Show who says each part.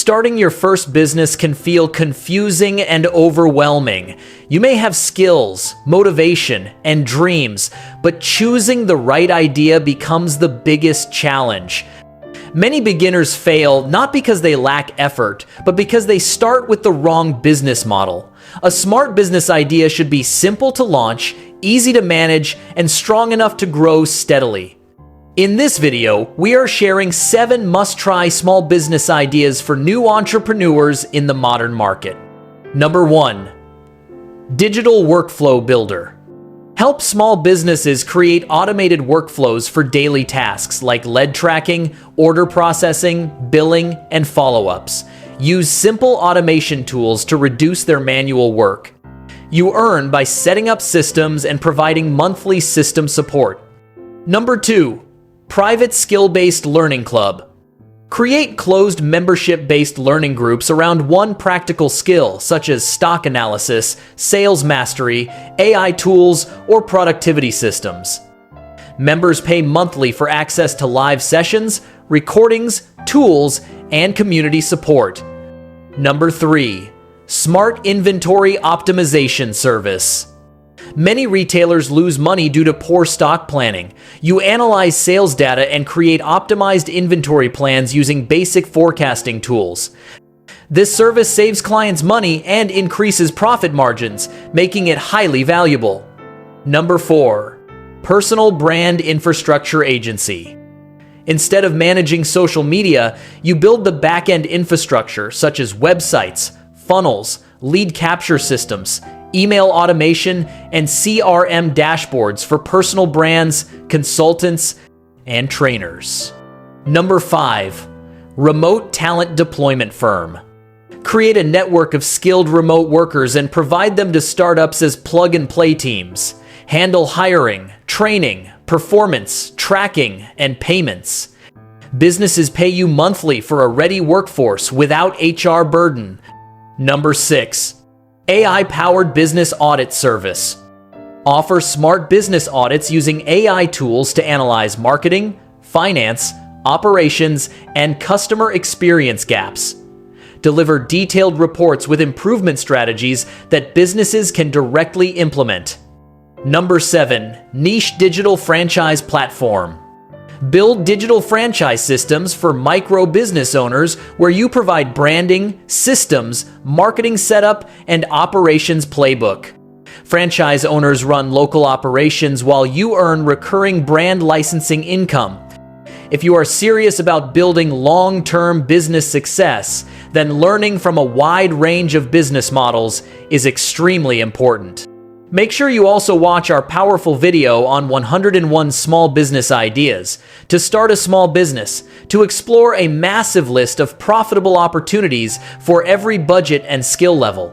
Speaker 1: Starting your first business can feel confusing and overwhelming. You may have skills, motivation, and dreams, but choosing the right idea becomes the biggest challenge. Many beginners fail not because they lack effort, but because they start with the wrong business model. A smart business idea should be simple to launch, easy to manage, and strong enough to grow steadily. In this video, we are sharing 7 must-try small business ideas for new entrepreneurs in the modern market. Number 1. Digital Workflow Builder. Help small businesses create automated workflows for daily tasks like lead tracking, order processing, billing, and follow-ups. Use simple automation tools to reduce their manual work. You earn by setting up systems and providing monthly system support. Number 2. Private Skill-Based Learning Club. Create closed membership-based learning groups around one practical skill, such as stock analysis, sales mastery, AI tools, or productivity systems. Members pay monthly for access to live sessions, recordings, tools, and community support. Number 3. Smart Inventory Optimization Service. Many retailers lose money due to poor stock planning. You analyze sales data and create optimized inventory plans using basic forecasting tools. This service saves clients money and increases profit margins, making it highly valuable. Number 4. Personal Brand Infrastructure Agency. Instead of managing social media, you build the back-end infrastructure such as websites, funnels, lead capture systems, email automation, and CRM dashboards for personal brands, consultants, and trainers. Number 5. Remote Talent Deployment Firm. Create a network of skilled remote workers and provide them to startups as plug-and-play teams. Handle hiring, training, performance, tracking, and payments. Businesses pay you monthly for a ready workforce without HR burden. Number 6. AI-powered business audit service. Offer smart business audits using AI tools to analyze marketing, finance, operations, and customer experience gaps. Deliver detailed reports with improvement strategies that businesses can directly implement. Number 7. Niche Digital Franchise Platform. Build digital franchise systems for micro business owners where you provide branding, systems, marketing setup, and operations playbook. Franchise owners run local operations while you earn recurring brand licensing income. If you are serious about building long-term business success, then learning from a wide range of business models is extremely important. Make sure you also watch our powerful video on 101 small business ideas to start a small business, to explore a massive list of profitable opportunities for every budget and skill level.